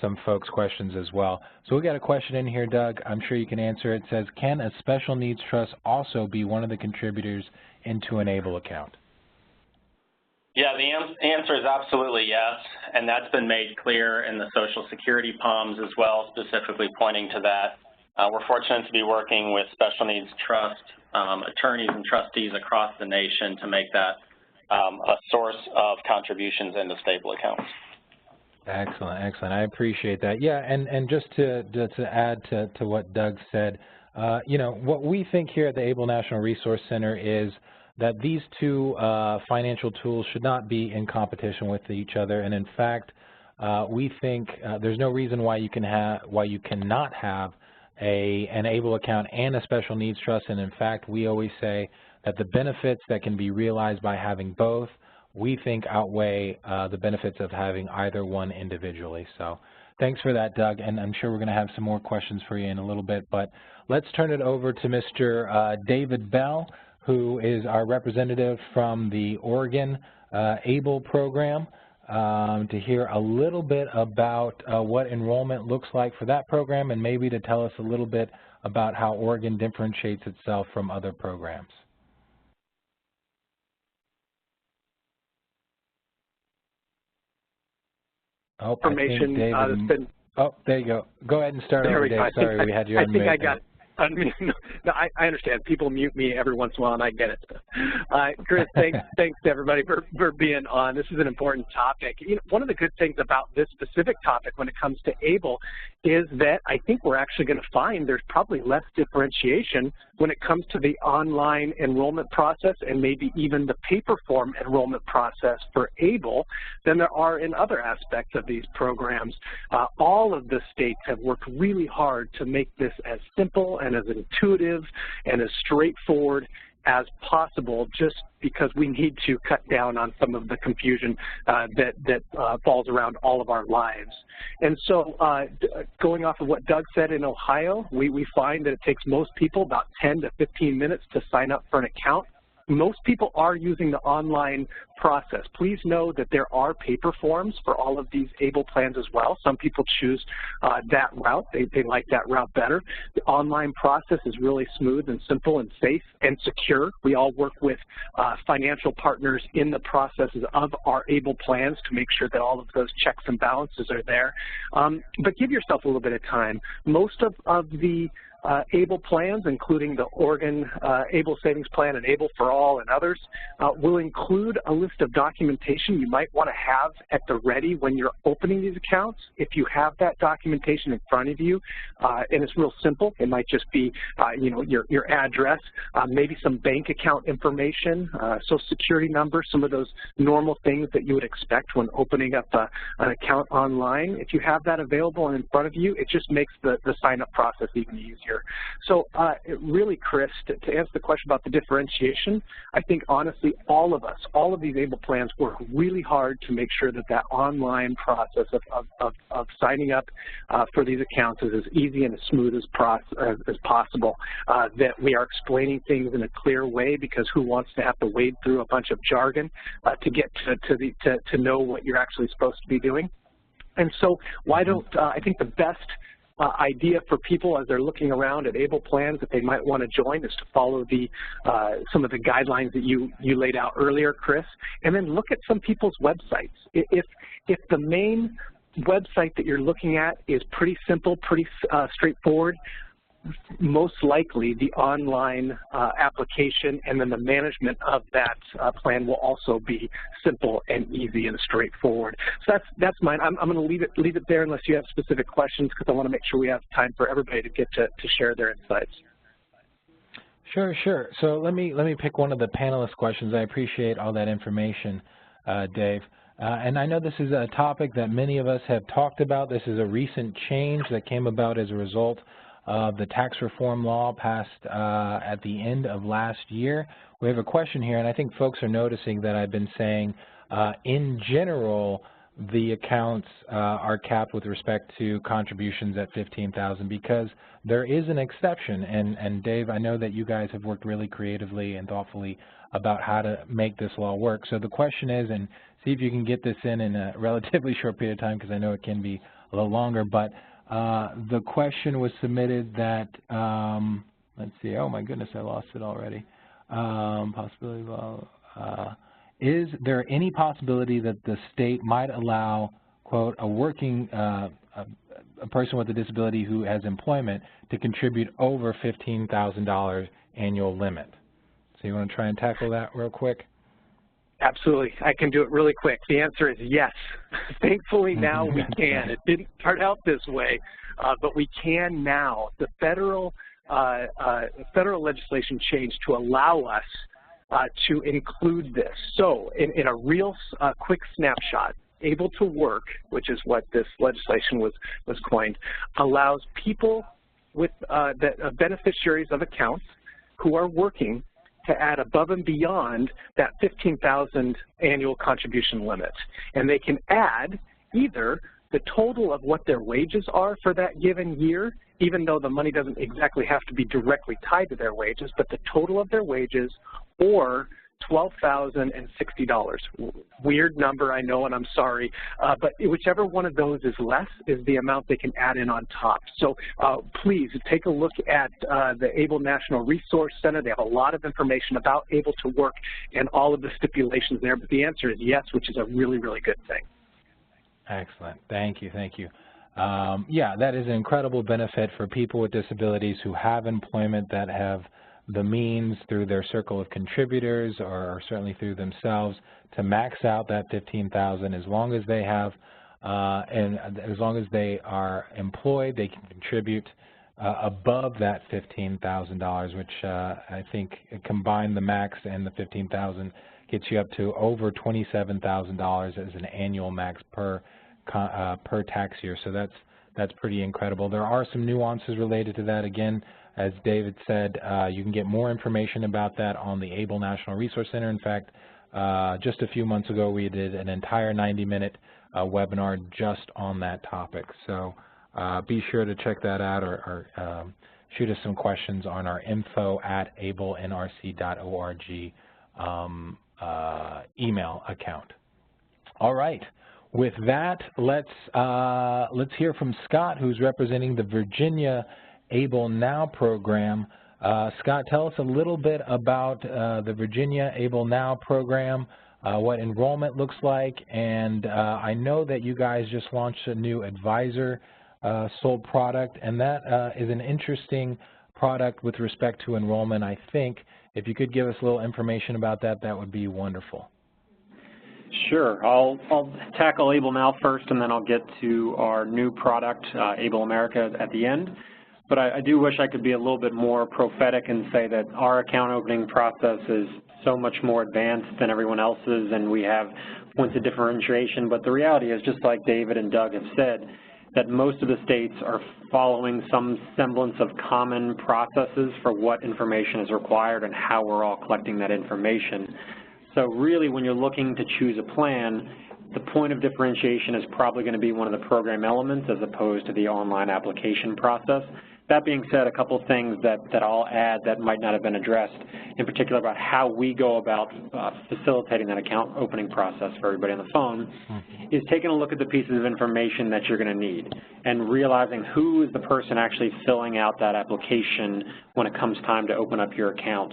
some folks' questions as well. So we got a question in here, Doug. I'm sure you can answer it. It says, can a special needs trust also be one of the contributors into an ABLE account? Yeah, the answer is absolutely yes, and that's been made clear in the Social Security POMs as well, specifically pointing to that. We're fortunate to be working with special needs trust attorneys and trustees across the nation to make that a source of contributions into stable accounts. Excellent, excellent. I appreciate that. Yeah, and just to add to what Doug said, you know, what we think here at the ABLE National Resource Center is that these two financial tools should not be in competition with each other, and in fact, we think there's no reason why you cannot have an ABLE account and a special needs trust, and in fact, we always say that the benefits that can be realized by having both, we think outweigh the benefits of having either one individually. So thanks for that, Doug, and I'm sure we're going to have some more questions for you in a little bit, but let's turn it over to Mr. David Bell, who is our representative from the Oregon ABLE program, to hear a little bit about what enrollment looks like for that program, and maybe to tell us a little bit about how Oregon differentiates itself from other programs. Oh, I think David, oh, there you go. Go ahead and start over, Dave. Sorry, we had you unmuted. I think I got no, I understand. People mute me every once in a while, and I get it. Chris, thanks to everybody for being on. This is an important topic. You know, one of the good things about this specific topic when it comes to ABLE is that I think we're actually going to find there's probably less differentiation when it comes to the online enrollment process and maybe even the paper form enrollment process for ABLE than there are in other aspects of these programs. All of the states have worked really hard to make this as simple and as intuitive and as straightforward as possible, just because we need to cut down on some of the confusion that falls around all of our lives. And so going off of what Doug said in Ohio, we find that it takes most people about 10 to 15 minutes to sign up for an account. Most people are using the online process. Please know that there are paper forms for all of these ABLE plans as well. Some people choose that route. They like that route better. The online process is really smooth and simple and safe and secure. We all work with financial partners in the processes of our ABLE plans to make sure that all of those checks and balances are there. But give yourself a little bit of time. Most of the ABLE plans, including the Oregon ABLE Savings Plan and ABLE for All and others, will include a list of documentation you might want to have at the ready when you're opening these accounts. If you have that documentation in front of you, and it's real simple, it might just be you know, your address, maybe some bank account information, Social Security number, some of those normal things that you would expect when opening up an account online. If you have that available and in front of you, it just makes the sign-up process even easier. So really, Chris, to answer the question about the differentiation, I think honestly all of these ABLE plans work really hard to make sure that that online process of signing up for these accounts is as easy and as smooth as possible, that we are explaining things in a clear way, because who wants to have to wade through a bunch of jargon to get to know what you're actually supposed to be doing. And so why don't, I think the best idea for people as they're looking around at ABLE plans that they might want to join is to follow the some of the guidelines that you laid out earlier, Chris, and then look at some people's websites. If the main website that you're looking at is pretty simple, pretty straightforward, most likely the online application and then the management of that plan will also be simple and easy and straightforward. So that's mine. I'm going to leave it there unless you have specific questions, because I want to make sure we have time for everybody to get to share their insights. Sure. So let me pick one of the panelist questions. I appreciate all that information, Dave. And I know this is a topic that many of us have talked about. This is a recent change that came about as a result of the tax reform law passed at the end of last year. We have a question here, and I think folks are noticing that I've been saying in general the accounts are capped with respect to contributions at $15,000 because there is an exception. And Dave, I know that you guys have worked really creatively and thoughtfully about how to make this law work. So the question is, and see if you can get this in a relatively short period of time because I know it can be a little longer, but the question was submitted that, let's see, oh my goodness, I lost it already. Possibility of, is there any possibility that the state might allow, quote, a working, a person with a disability who has employment to contribute over $15,000 annual limit? So you want to try and tackle that real quick? Absolutely. I can do it really quick. The answer is yes. Thankfully now we can. It didn't start out this way, but we can now. The federal legislation changed to allow us to include this. So in a real quick snapshot, able to work, which is what this legislation was coined, allows people with beneficiaries of accounts who are working to add above and beyond that $15,000 annual contribution limit. And they can add either the total of what their wages are for that given year, even though the money doesn't exactly have to be directly tied to their wages, but the total of their wages, or $12,060. Weird number, I know, and I'm sorry, but whichever one of those is less is the amount they can add in on top. So please take a look at the ABLE National Resource Center. They have a lot of information about Able to Work and all of the stipulations there, but the answer is yes, which is a really, really good thing. Excellent. Thank you. Thank you. Yeah, that is an incredible benefit for people with disabilities who have employment, that have the means through their circle of contributors or certainly through themselves to max out that $15,000. As long as they have and as long as they are employed, they can contribute above that $15,000, which I think combined the max and the $15,000 gets you up to over $27,000 as an annual max per tax year. So that's pretty incredible. There are some nuances related to that. Again, as David said, you can get more information about that on the ABLE National Resource Center. In fact, just a few months ago, we did an entire 90-minute webinar just on that topic. So be sure to check that out, or shoot us some questions on our info@ablenrc.org email account. All right. With that, let's hear from Scott, who's representing the Virginia ABLE Now program. Scott, tell us a little bit about the Virginia ABLE Now program, what enrollment looks like, and I know that you guys just launched a new advisor sold product, and that is an interesting product with respect to enrollment. I think if you could give us a little information about that, that would be wonderful. Sure. I'll tackle ABLE Now first, and then I'll get to our new product, ABLE America, at the end. But I do wish I could be a little bit more prophetic and say that our account opening process is so much more advanced than everyone else's, and we have points of differentiation. But the reality is, just like David and Doug have said, that most of the states are following some semblance of common processes for what information is required and how we're all collecting that information. So really, when you're looking to choose a plan, the point of differentiation is probably going to be one of the program elements as opposed to the online application process. That being said, a couple of things that I'll add that might not have been addressed, in particular about how we go about facilitating that account opening process for everybody on the phone, is taking a look at the pieces of information that you're going to need and realizing who is the person actually filling out that application when it comes time to open up your account.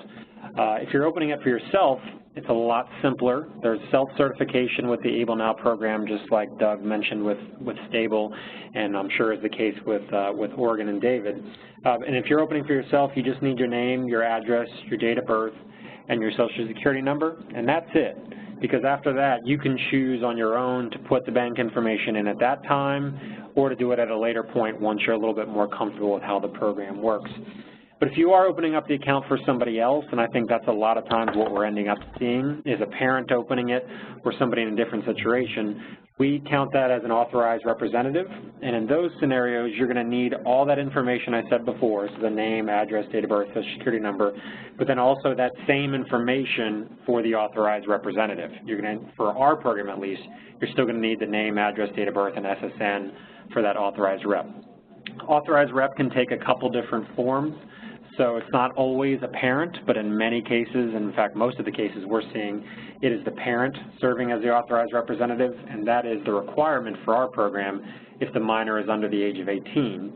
If you're opening it for yourself, it's a lot simpler. There's self-certification with the ABLE Now program, just like Doug mentioned with Stable, and I'm sure is the case with Oregon and David. And if you're opening for yourself, you just need your name, your address, your date of birth, and your Social Security number, and that's it. Because after that, you can choose on your own to put the bank information in at that time or to do it at a later point once you're a little bit more comfortable with how the program works. But if you are opening up the account for somebody else, and I think that's a lot of times what we're ending up seeing, is a parent opening it or somebody in a different situation, We count that as an authorized representative, and in those scenarios, you're going to need all that information I said before, so the name, address, date of birth, social security number, but then also that same information for the authorized representative. You're going to, for our program at least, you're still going to need the name, address, date of birth, and SSN for that authorized rep. Authorized rep can take a couple different forms. So it's not always a parent, but in many cases, and in fact most of the cases we're seeing, it is the parent serving as the authorized representative, and that is the requirement for our program if the minor is under the age of 18.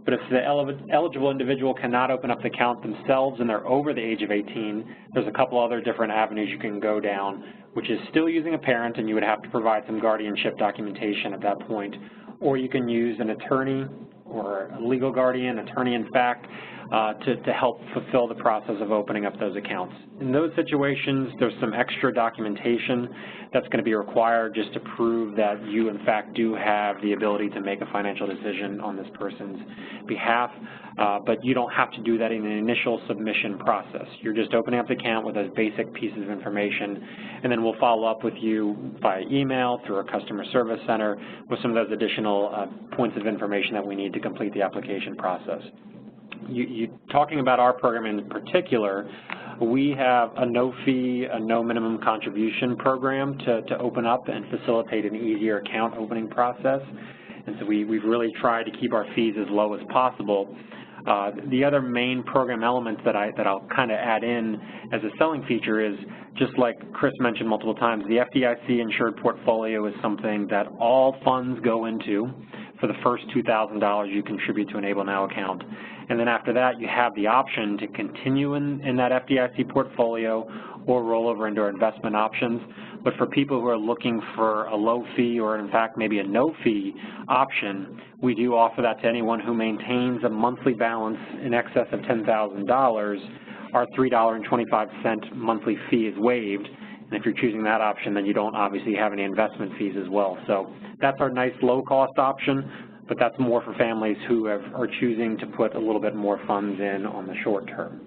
But if the eligible individual cannot open up the account themselves and they're over the age of 18, there's a couple other different avenues you can go down, which is still using a parent, and you would have to provide some guardianship documentation at that point, or you can use an attorney or a legal guardian, attorney in fact, to help fulfill the process of opening up those accounts. In those situations, there's some extra documentation that's going to be required just to prove that you, in fact, do have the ability to make a financial decision on this person's behalf, but you don't have to do that in the initial submission process. You're just opening up the account with those basic pieces of information, and then we'll follow up with you by email through our customer service center with some of those additional points of information that we need to complete the application process. Talking about our program in particular, we have a no-fee, a no-minimum contribution program to open up and facilitate an easier account opening process. And so we've really tried to keep our fees as low as possible. The other main program elements that I'll kind of add in as a selling feature is, just like Chris mentioned multiple times, the FDIC insured portfolio is something that all funds go into for the first $2,000 you contribute to an ABLEnow account. And then after that, you have the option to continue in that FDIC portfolio or roll over into our investment options. But for people who are looking for a low fee or, in fact, maybe a no fee option, we do offer that to anyone who maintains a monthly balance in excess of $10,000. Our $3.25 monthly fee is waived. And if you're choosing that option, then you don't obviously have any investment fees as well. So that's our nice low-cost option, but that's more for families who are choosing to put a little bit more funds in on the short term.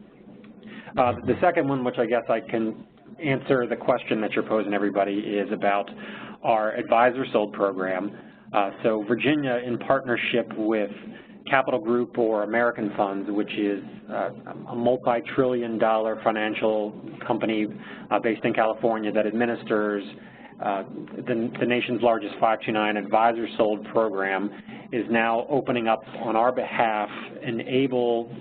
The second one, which I guess I can answer the question that you're posing, everybody, is about our advisor sold program. So Virginia, in partnership with Capital Group or American Funds, which is a multi-trillion-dollar financial company based in California that administers the nation's largest 529 advisor sold program, is now opening up on our behalf an ABLE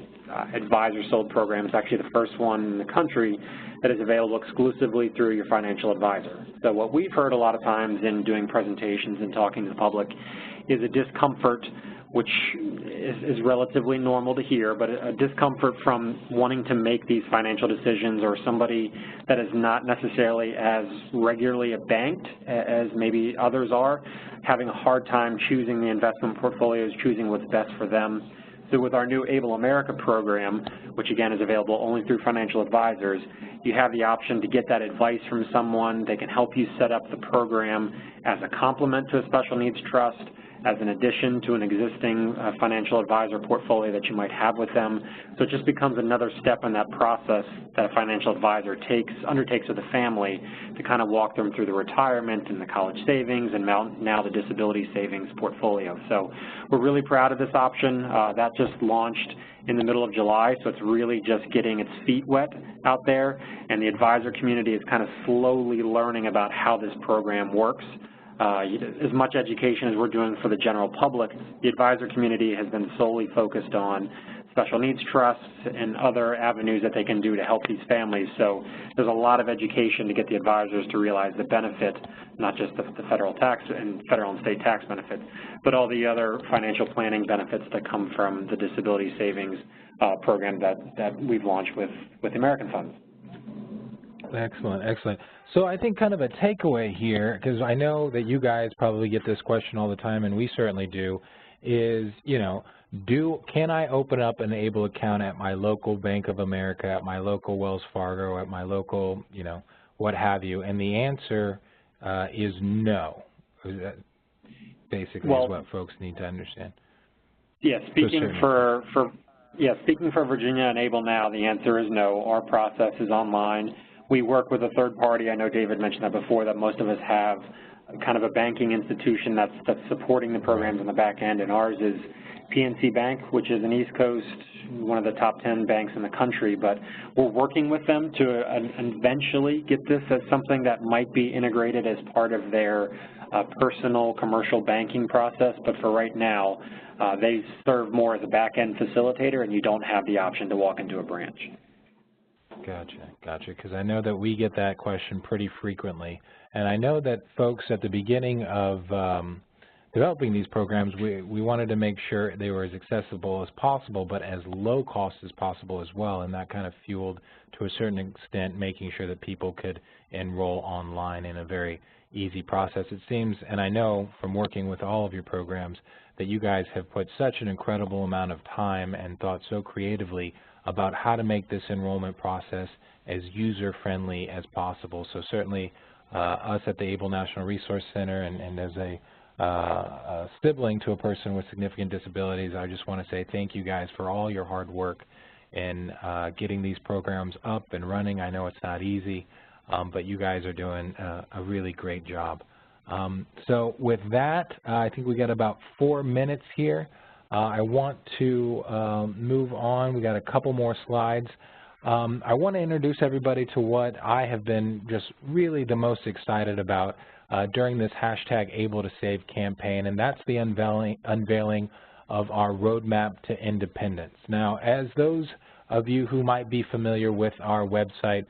advisor sold program. It's actually the first one in the country that is available exclusively through your financial advisor. So what we've heard a lot of times in doing presentations and talking to the public is a discomfort, which is relatively normal to hear, but a discomfort from wanting to make these financial decisions, or somebody that is not necessarily as regularly banked as maybe others are, having a hard time choosing the investment portfolios, choosing what's best for them. So with our new ABLE America program, which again is available only through financial advisors, you have the option to get that advice from someone. They can help you set up the program as a complement to a special needs trust, as an addition to an existing financial advisor portfolio that you might have with them. So it just becomes another step in that process that a financial advisor undertakes with a family to kind of walk them through the retirement and the college savings and now the disability savings portfolio. So we're really proud of this option. That just launched in the middle of July, so it's really just getting its feet wet out there, and the advisor community is kind of slowly learning about how this program works. As much education as we're doing for the general public, the advisor community has been solely focused on special needs trusts and other avenues that they can do to help these families. So there's a lot of education to get the advisors to realize the benefit, not just the federal tax and federal and state tax benefits, but all the other financial planning benefits that come from the disability savings program that we've launched with American Funds. Excellent, excellent. So I think kind of a takeaway here, because I know that you guys probably get this question all the time, and we certainly do, is, you know, can I open up an ABLE account at my local Bank of America, at my local Wells Fargo, at my local, you know, what have you? And the answer is no. Basically, is what folks need to understand. Yeah, speaking for Virginia and ABLE now, the answer is no. Our process is online. We work with a third party. I know David mentioned that before, that most of us have kind of a banking institution that's supporting the programs on the back end, and ours is PNC Bank, which is an East Coast, one of the top 10 banks in the country, but we're working with them to eventually get this as something that might be integrated as part of their personal commercial banking process, but for right now, they serve more as a back-end facilitator, and you don't have the option to walk into a branch. Gotcha, because I know that we get that question pretty frequently, and I know that folks at the beginning of developing these programs, we wanted to make sure they were as accessible as possible, but as low cost as possible as well, and that kind of fueled, to a certain extent, making sure that people could enroll online in a very easy process. It seems, and I know from working with all of your programs, that you guys have put such an incredible amount of time and thought so creatively about how to make this enrollment process as user-friendly as possible. So certainly us at the ABLE National Resource Center and as a sibling to a person with significant disabilities, I just want to say thank you guys for all your hard work in getting these programs up and running. I know it's not easy, but you guys are doing a really great job. So with that, I think we got about 4 minutes here. I want to move on. We got a couple more slides. I want to introduce everybody to what I have been just really the most excited about during this hashtag ABLEtoSave campaign, and that's the unveiling of our roadmap to independence. Now, as those of you who might be familiar with our website,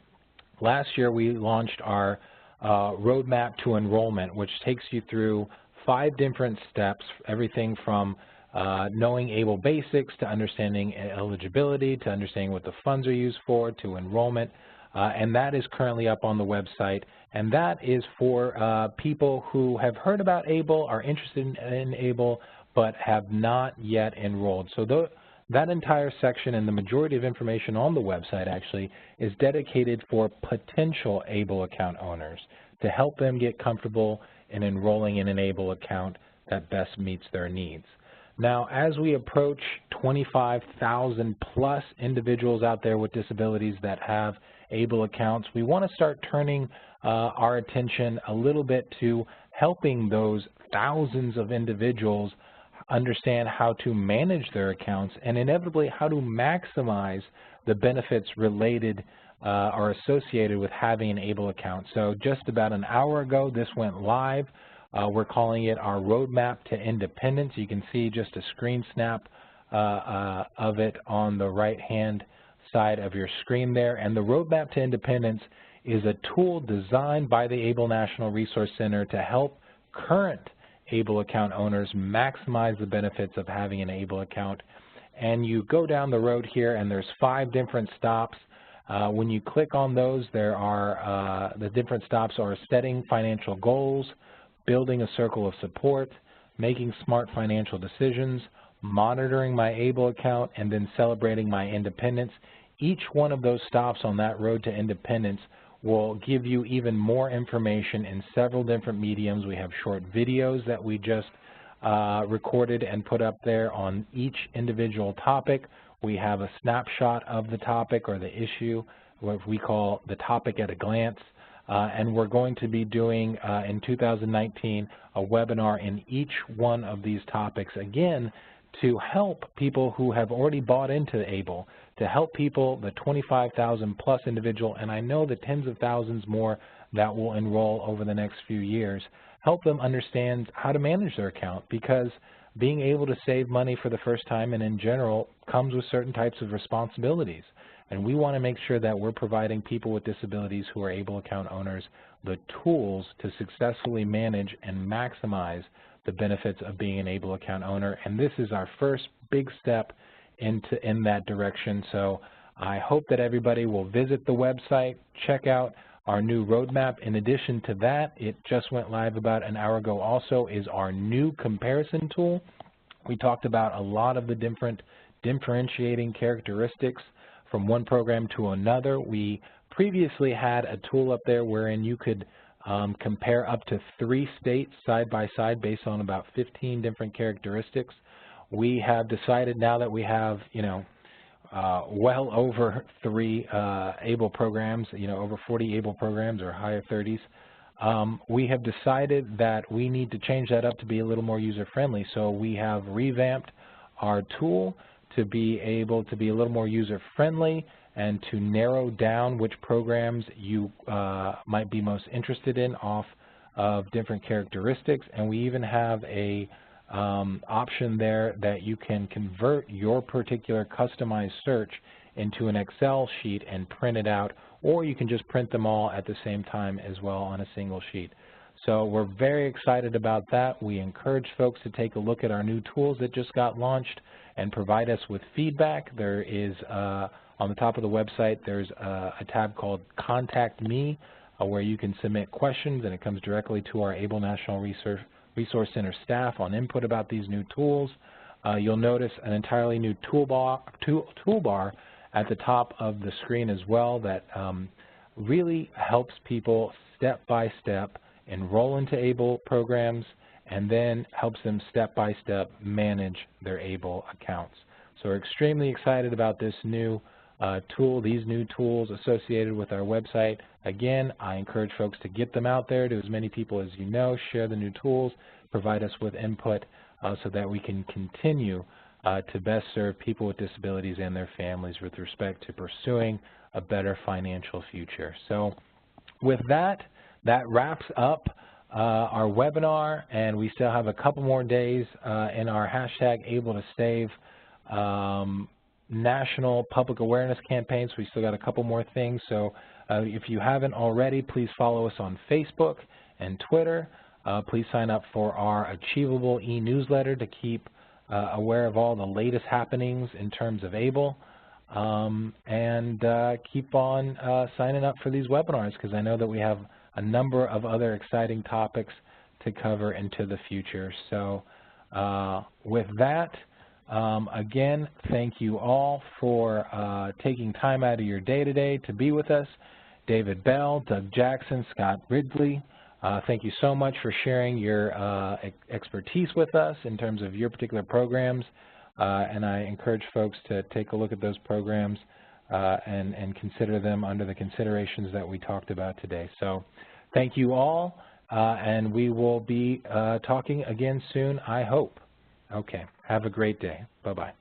last year we launched our roadmap to enrollment, which takes you through 5 different steps, everything from knowing ABLE basics to understanding eligibility, to understanding what the funds are used for, to enrollment, and that is currently up on the website. And that is for people who have heard about ABLE, are interested in ABLE, but have not yet enrolled. So that entire section and the majority of information on the website actually is dedicated for potential ABLE account owners to help them get comfortable in enrolling in an ABLE account that best meets their needs. Now, as we approach 25,000 plus individuals out there with disabilities that have ABLE accounts, we want to start turning our attention a little bit to helping those thousands of individuals understand how to manage their accounts and inevitably how to maximize the benefits related or associated with having an ABLE account. So just about an hour ago, this went live. We're calling it our Roadmap to Independence. You can see just a screen snap of it on the right-hand side of your screen there. And the Roadmap to Independence is a tool designed by the ABLE National Resource Center to help current ABLE account owners maximize the benefits of having an ABLE account. And you go down the road here, and there's 5 different stops. When you click on those, there are the different stops are setting financial goals, building a circle of support, making smart financial decisions, monitoring my ABLE account, and then celebrating my independence. Each one of those stops on that road to independence will give you even more information in several different mediums. We have short videos that we just recorded and put up there on each individual topic. We have a snapshot of the topic or the issue, what we call the topic at a glance. And we're going to be doing in 2019 a webinar in each one of these topics, again, to help people who have already bought into ABLE, to help people, the 25,000 plus individual, and I know the tens of thousands more that will enroll over the next few years, help them understand how to manage their account, because being able to save money for the first time and in general comes with certain types of responsibilities. And we want to make sure that we're providing people with disabilities who are ABLE account owners the tools to successfully manage and maximize the benefits of being an ABLE account owner. And this is our first big step in that direction. So I hope that everybody will visit the website, check out our new roadmap. In addition to that, it just went live about an hour ago also, is our new comparison tool. We talked about a lot of the different differentiating characteristics from one program to another. We previously had a tool up there wherein you could compare up to 3 states side by side based on about 15 different characteristics. We have decided now that we have, well over 3 ABLE programs, over 40 ABLE programs or higher 30s, we have decided that we need to change that up to be a little more user-friendly. So we have revamped our tool to be able to be a little more user-friendly and to narrow down which programs you might be most interested in off of different characteristics. And we even have a option there that you can convert your particular customized search into an Excel sheet and print it out, or you can just print them all at the same time as well on a single sheet. So we're very excited about that. We encourage folks to take a look at our new tools that just got launched and provide us with feedback. There is, on the top of the website, there's a tab called Contact Me, where you can submit questions, and it comes directly to our ABLE National Resource Center staff on input about these new tools. You'll notice an entirely new toolbar at the top of the screen as well that really helps people step-by-step enroll into ABLE programs and then helps them step-by-step manage their ABLE accounts. So we're extremely excited about this new tool, these new tools associated with our website. Again, I encourage folks to get them out there to as many people as you know, share the new tools, provide us with input so that we can continue to best serve people with disabilities and their families with respect to pursuing a better financial future. So with that, that wraps up our webinar, and we still have a couple more days in our #ABLEtoSave national public awareness campaign, so we still got a couple more things. So if you haven't already, please follow us on Facebook and Twitter. Please sign up for our Achievable e-newsletter to keep aware of all the latest happenings in terms of ABLE, and keep on signing up for these webinars, because I know that we have a number of other exciting topics to cover into the future. So with that, again, thank you all for taking time out of your day today to be with us. David Bell, Doug Jackson, Scott Ridley, thank you so much for sharing your expertise with us in terms of your particular programs, and I encourage folks to take a look at those programs and consider them under the considerations that we talked about today. So thank you all, and we will be talking again soon, I hope. Okay, have a great day. Bye-bye.